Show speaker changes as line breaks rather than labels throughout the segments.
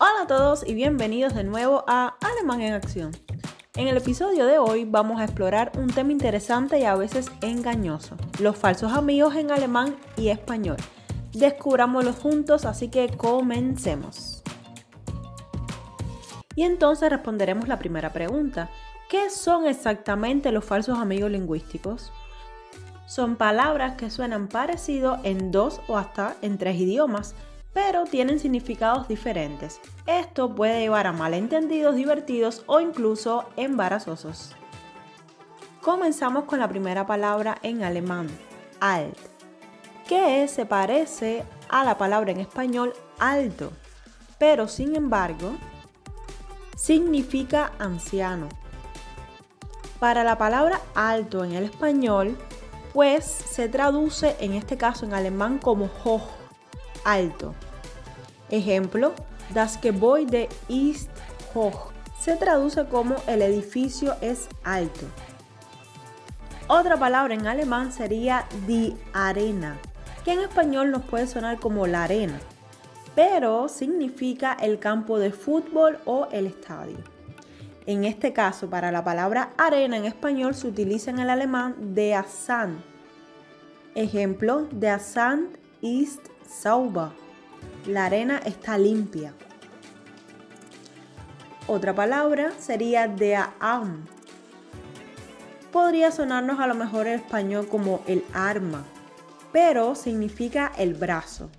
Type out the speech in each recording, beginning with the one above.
Hola a todos y bienvenidos de nuevo a Alemán en Acción. En el episodio de hoy vamos a explorar un tema interesante y a veces engañoso, los falsos amigos en alemán y español. Descubrámoslos juntos, así que comencemos. Y entonces responderemos la primera pregunta. ¿Qué son exactamente los falsos amigos lingüísticos? Son palabras que suenan parecido en 2 o hasta en 3 idiomas, pero tienen significados diferentes. Esto puede llevar a malentendidos divertidos o incluso embarazosos. Comenzamos con la primera palabra en alemán, alt, que se parece a la palabra en español alto, pero sin embargo significa anciano. Para la palabra alto en el español, pues se traduce en este caso en alemán como hoch, alto. Ejemplo, das Gebäude ist hoch. Se traduce como el edificio es alto. Otra palabra en alemán sería die Arena, que en español nos puede sonar como la arena, pero significa el campo de fútbol o el estadio. En este caso, para la palabra arena en español se utiliza en el alemán der Sand. Ejemplo, der Sand ist sauber. La arena está limpia. Otra palabra sería der Arm. Podría sonarnos a lo mejor en español como el arma, pero significa el brazo.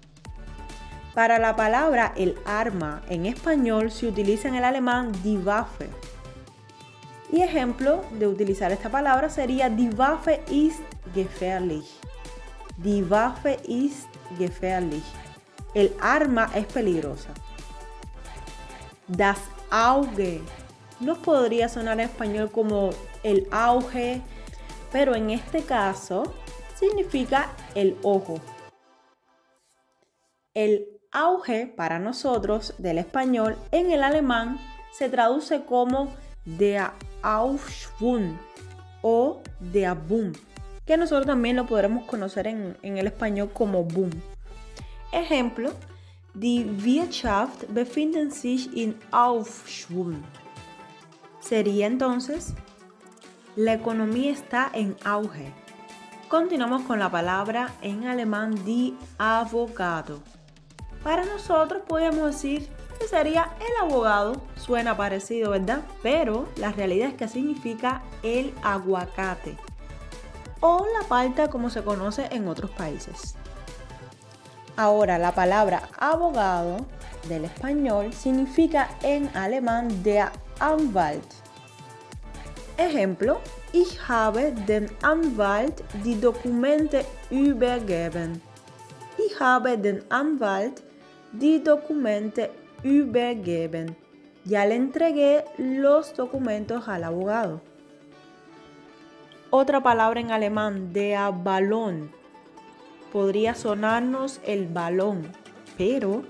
Para la palabra el arma en español se utiliza en el alemán die Waffe. Y ejemplo de utilizar esta palabra sería die Waffe ist gefährlich. Die Waffe ist gefährlich. El arma es peligrosa. Das Auge nos podría sonar en español como el auge, pero en este caso significa el ojo. El auge para nosotros del español en el alemán se traduce como der Aufschwung o der Boom, que nosotros también lo podremos conocer en el español como boom. Ejemplo, die Wirtschaft befindet sich in Aufschwung. Sería entonces, la economía está en auge. Continuamos con la palabra en alemán die Avocado. Para nosotros podemos decir que sería el abogado, suena parecido, ¿verdad? Pero la realidad es que significa el aguacate o la palta como se conoce en otros países. Ahora, la palabra abogado del español significa en alemán der Anwalt. Ejemplo, ich habe dem Anwalt die Dokumente übergeben. Ich habe dem Anwalt die Dokumente übergeben. Ya le entregué los documentos al abogado. Otra palabra en alemán, der Ballon. Podría sonarnos el balón, pero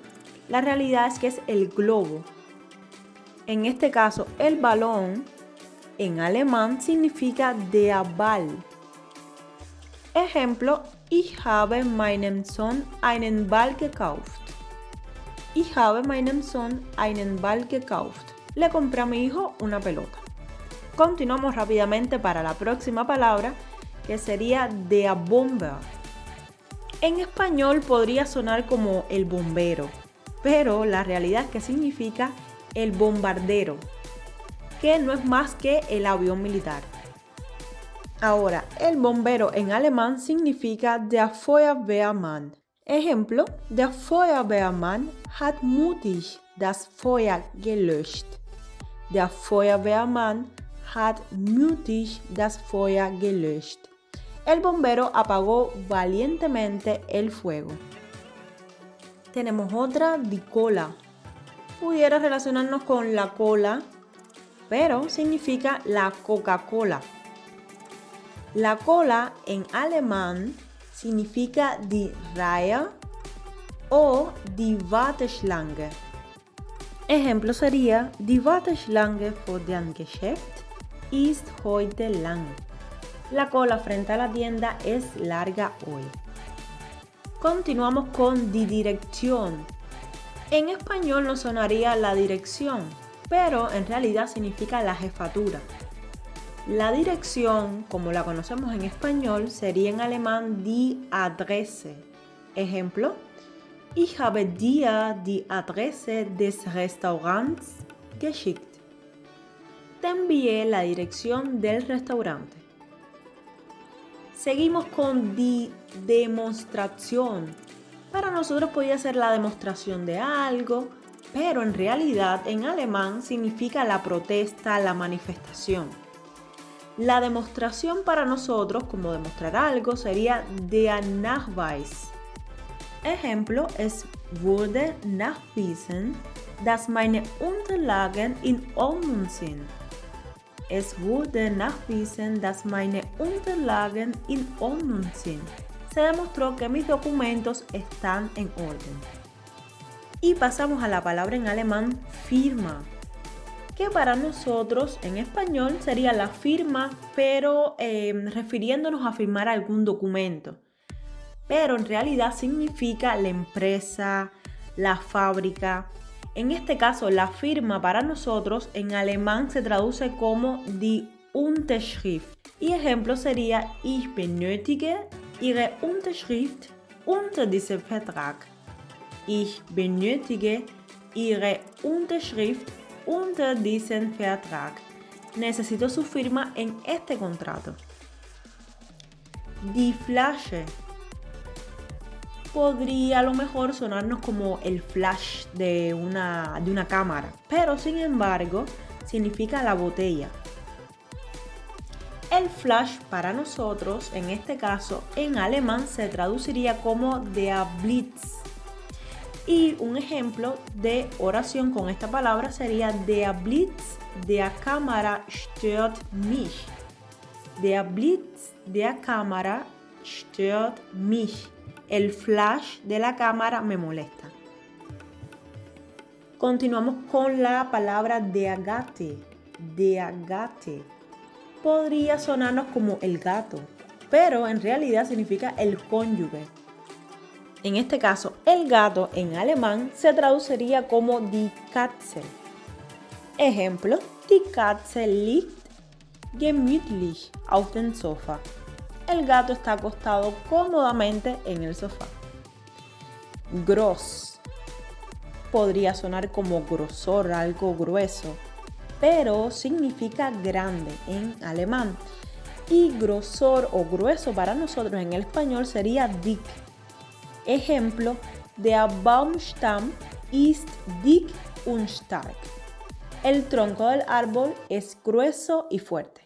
la realidad es que es el globo. En este caso, el balón en alemán significa der Ball. Ejemplo, ich habe meinem Sohn einen Ball gekauft. Ich habe meinem Sohn einen Ball gekauft. Le compré a mi hijo una pelota. Continuamos rápidamente para la próxima palabra, que sería der Bomber. En español podría sonar como el bombero, pero la realidad es que significa el bombardero, que no es más que el avión militar. Ahora, el bombero en alemán significa der Feuerwehrmann. Ejemplo, der Feuerwehrmann hat mutig das Feuer gelöscht. Der Feuerwehrmann hat mutig das Feuer gelöscht. El bombero apagó valientemente el fuego. Tenemos otra, die Cola. Pudiera relacionarnos con la cola, pero significa la Coca-Cola. La cola en alemán significa die Reihe o die Warteschlange. Ejemplo sería, die Warteschlange vor dem Geschäft ist heute lang. La cola frente a la tienda es larga hoy. Continuamos con die Direktion. En español nos sonaría la dirección, pero en realidad significa la jefatura. La dirección, como la conocemos en español, sería en alemán die Adresse. Ejemplo: Ich habe dir die Adresse des Restaurants geschickt. Te envié la dirección del restaurante. Seguimos con die Demonstration. Para nosotros podría ser la demostración de algo, pero en realidad en alemán significa la protesta, la manifestación. La demostración para nosotros, como demostrar algo, sería der Nachweis. Ejemplo: Es wurde nachgewiesen, dass meine Unterlagen in Ordnung sind. Es wurde nachgewiesen, dass meine Unterlagen in Ordnung sind. Se demostró que mis documentos están en orden. Y pasamos a la palabra en alemán firma, que para nosotros en español sería la firma, pero refiriéndonos a firmar algún documento. Pero en realidad significa la empresa, la fábrica. En este caso, la firma para nosotros en alemán se traduce como die Unterschrift. Y ejemplo sería: Ich benötige Ihre Unterschrift unter diesem Vertrag. Ich benötige Ihre Unterschrift unter diesem Vertrag. Necesito su firma en este contrato. Die Flasche podría a lo mejor sonarnos como el flash de una cámara, pero sin embargo significa la botella. El flash para nosotros, en este caso en alemán, se traduciría como der Blitz. Y un ejemplo de oración con esta palabra sería: Der Blitz der Kamera stört mich. Der Blitz der Kamera stört mich. El flash de la cámara me molesta. Continuamos con la palabra der Gatte. Der Gatte podría sonarnos como el gato, pero en realidad significa el cónyuge. En este caso, el gato en alemán se traduciría como die Katze. Ejemplo: Die Katze liegt gemütlich auf dem Sofa. El gato está acostado cómodamente en el sofá. Gross podría sonar como grosor, algo grueso, pero significa grande en alemán. Y grosor o grueso para nosotros en el español sería dick. Ejemplo: Der Baumstamm ist dick und stark. El tronco del árbol es grueso y fuerte.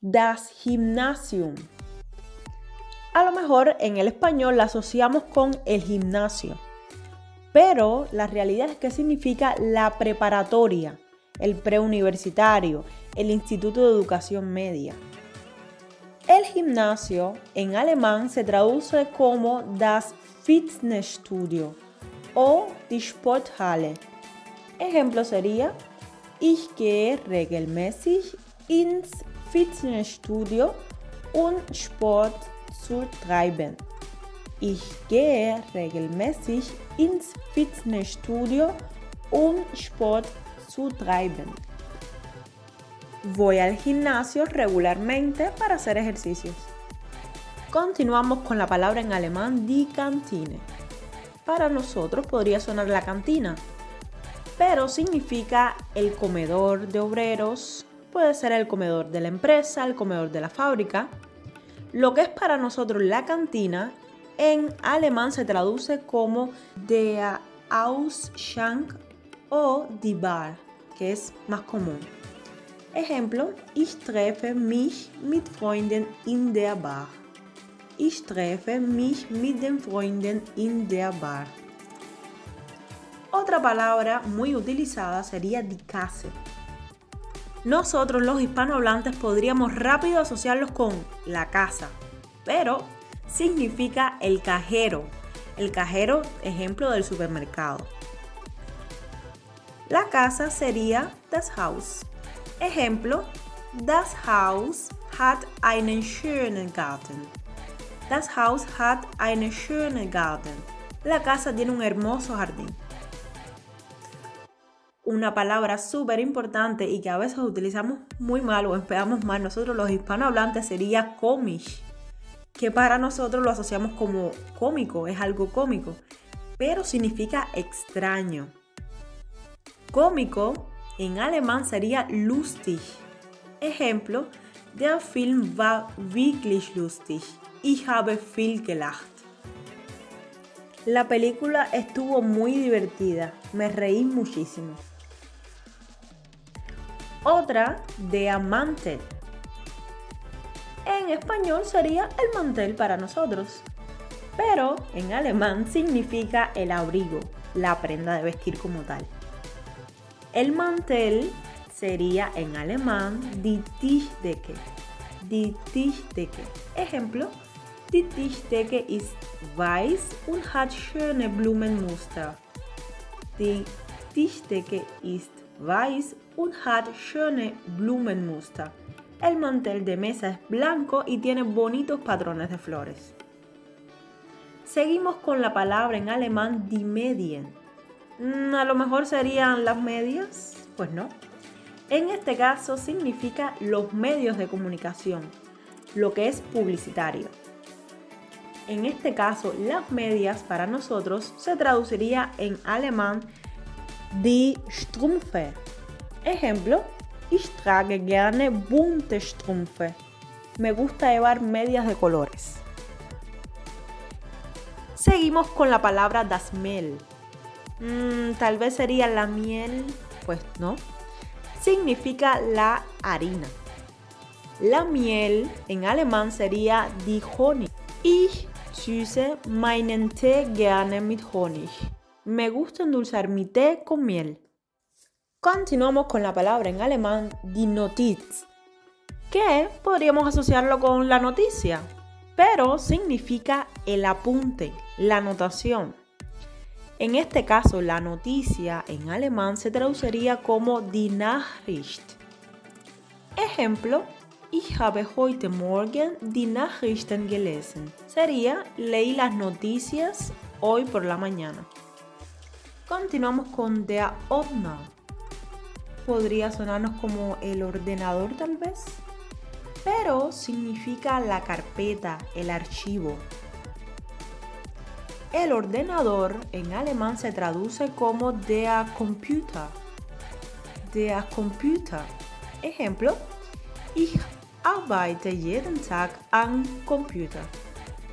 Das Gymnasium. A lo mejor en el español la asociamos con el gimnasio, pero la realidad es que significa la preparatoria, el preuniversitario, el instituto de educación media. El gimnasio en alemán se traduce como das Fitnessstudio o die Sporthalle. Ejemplo sería: Ich gehe regelmäßig ins Fitnessstudio Sport zu treiben. Ich gehe regelmäßig ins Fitnessstudio Sport zu treiben. Voy al gimnasio regularmente para hacer ejercicios. Continuamos con la palabra en alemán die Kantine. Para nosotros podría sonar la cantina, pero significa el comedor de obreros. Puede ser el comedor de la empresa, el comedor de la fábrica. Lo que es para nosotros la cantina, en alemán se traduce como der Ausschank o die Bar, que es más común. Ejemplo: Ich treffe mich mit Freunden in der Bar. Ich treffe mich mit den Freunden in der Bar. Otra palabra muy utilizada sería die Kasse. Nosotros los hispanohablantes podríamos rápido asociarlos con la casa, pero significa el cajero. El cajero, ejemplo, del supermercado. La casa sería das Haus. Ejemplo: Das Haus hat einen schönen Garten. Das Haus hat einen schönen Garten. La casa tiene un hermoso jardín. Una palabra súper importante y que a veces utilizamos muy mal o empleamos mal nosotros los hispanohablantes sería komisch, que para nosotros lo asociamos como cómico, es algo cómico, pero significa extraño. Cómico en alemán sería lustig. Ejemplo, der Film war wirklich lustig. Ich habe viel gelacht. La película estuvo muy divertida, me reí muchísimo. Otra, der Mantel. En español sería el mantel para nosotros, pero en alemán significa el abrigo, la prenda de vestir como tal. El mantel sería en alemán die Tischdecke. Die Tischdecke. Ejemplo, die Tischdecke ist weiß und hat schöne Blumenmuster. Die Tischdecke ist weiß und hat schöne Blumenmuster. El mantel de mesa es blanco y tiene bonitos patrones de flores. Seguimos con la palabra en alemán die Medien. A lo mejor serían las medias, pues no. En este caso significa los medios de comunicación, lo que es publicitario. En este caso, las medias para nosotros se traduciría en alemán die Strümpfe. Ejemplo, ich trage gerne bunte Strümpfe. Me gusta llevar medias de colores. Seguimos con la palabra das Mehl. Tal vez sería la miel, pues no. Significa la harina. La miel en alemán sería die Honig. Ich süße meinen Tee gerne mit Honig. Me gusta endulzar mi té con miel. Continuamos con la palabra en alemán die Notiz, que podríamos asociarlo con la noticia, pero significa el apunte, la anotación. En este caso, la noticia en alemán se traduciría como die Nachricht. Ejemplo, ich habe heute Morgen die Nachrichten gelesen. Sería, leí las noticias hoy por la mañana. Continuamos con der Ordner. Podría sonarnos como el ordenador tal vez, pero significa la carpeta, el archivo. El ordenador en alemán se traduce como der Computer. Der Computer. Ejemplo, ich arbeite jeden Tag am Computer.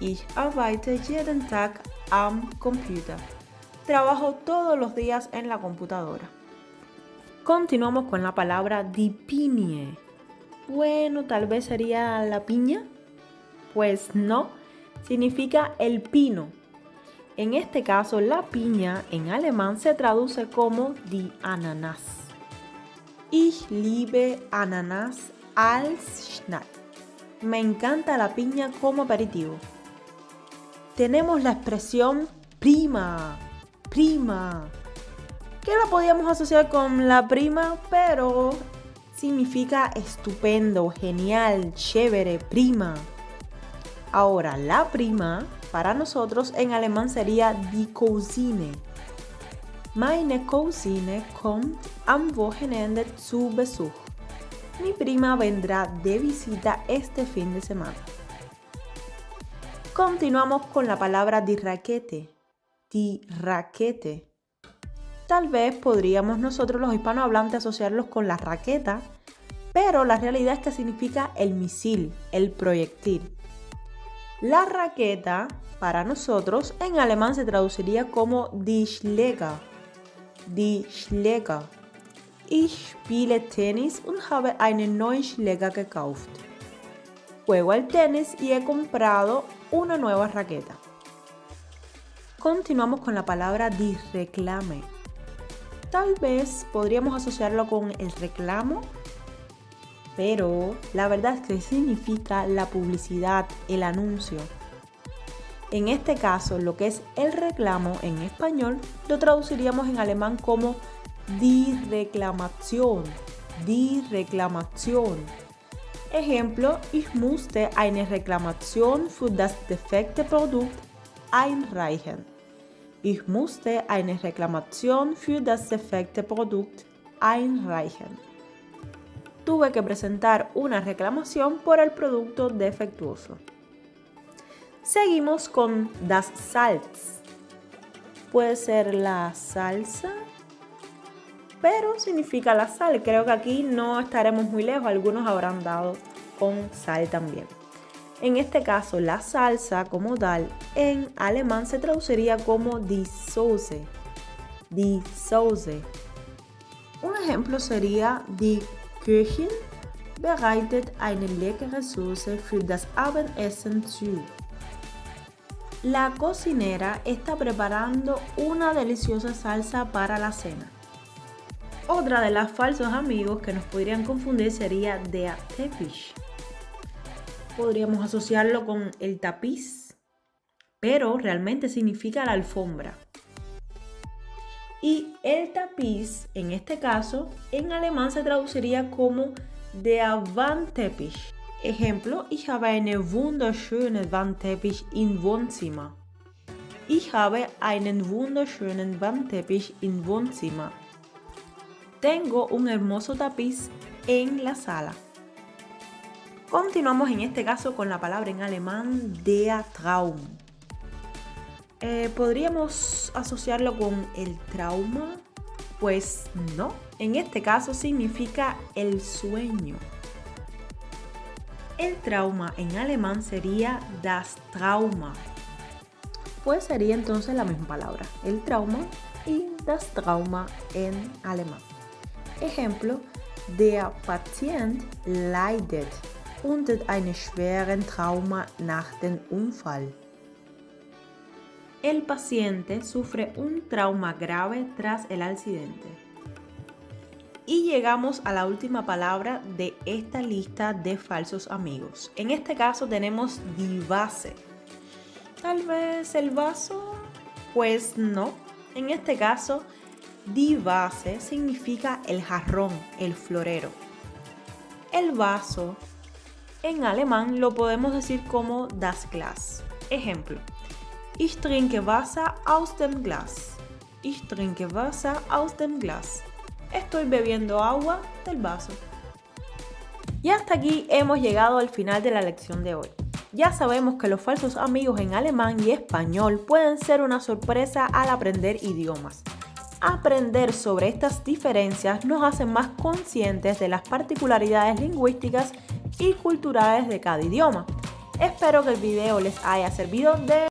Ich arbeite jeden Tag am Computer. Trabajo todos los días en la computadora. Continuamos con la palabra die Pinie. Bueno, tal vez sería la piña. Pues no, significa el pino. En este caso, la piña en alemán se traduce como die Ananas. Ich liebe Ananas als Snack. Me encanta la piña como aperitivo. Tenemos la expresión prima, prima, que la podíamos asociar con la prima, pero significa estupendo, genial, chévere, prima. Ahora, la prima para nosotros en alemán sería die Cousine. Meine Cousine kommt am Wochenende zu Besuch. Mi prima vendrá de visita este fin de semana. Continuamos con la palabra die Rakete. Die Rakete. Tal vez podríamos nosotros los hispanohablantes asociarlos con la raqueta, pero la realidad es que significa el misil, el proyectil. La raqueta, para nosotros, en alemán se traduciría como die Schläger. Die Schläger. Ich spiele Tennis und habe einen neuen Schläger gekauft. Juego al tenis y he comprado una nueva raqueta. Continuamos con la palabra die Reklame. Tal vez podríamos asociarlo con el reclamo, pero la verdad es que significa la publicidad, el anuncio. En este caso, lo que es el reclamo en español lo traduciríamos en alemán como die Reklamation. Die Reklamation. Ejemplo, ich musste eine Reklamation für das defekte Produkt einreichen. Ich musste eine Reklamation für das defekte Produkt einreichen. Tuve que presentar una reclamación por el producto defectuoso. Seguimos con das Salz. Puede ser la salsa, pero significa la sal. Creo que aquí no estaremos muy lejos, algunos habrán dado con sal también. En este caso, la salsa como tal en alemán se traduciría como die Soße. Die Soße. Un ejemplo sería die Köchin bereitet eine leckere Soße für das Abendessen zu. La cocinera está preparando una deliciosa salsa para la cena. Otra de los falsos amigos que nos podrían confundir sería der Teppich. Podríamos asociarlo con el tapiz, pero realmente significa la alfombra. Y el tapiz, en este caso, en alemán se traduciría como der Wandteppich. Ejemplo, ich habe eine wunderschöne Wandteppich im Wohnzimmer. Ich habe einen wunderschönen Wandteppich im Wohnzimmer. Tengo un hermoso tapiz en la sala. Continuamos en este caso con la palabra en alemán der Traum. ¿Podríamos asociarlo con el trauma? Pues no, en este caso significa el sueño. El trauma en alemán sería das Trauma. Pues sería entonces la misma palabra, el trauma y das Trauma en alemán. Ejemplo, der Patient leidet unter einem schweren Trauma nach dem Unfall. El paciente sufre un trauma grave tras el accidente. Y llegamos a la última palabra de esta lista de falsos amigos. En este caso tenemos die Vase. Tal vez el vaso, pues no. En este caso, die Vase significa el jarrón, el florero. El vaso en alemán lo podemos decir como das Glas. Ejemplo, ich trinke Wasser aus dem Glas. Ich trinke Wasser aus dem Glas. Estoy bebiendo agua del vaso. Y hasta aquí hemos llegado al final de la lección de hoy. Ya sabemos que los falsos amigos en alemán y español pueden ser una sorpresa al aprender idiomas. Aprender sobre estas diferencias nos hace más conscientes de las particularidades lingüísticas y culturales de cada idioma. Espero que el video les haya servido de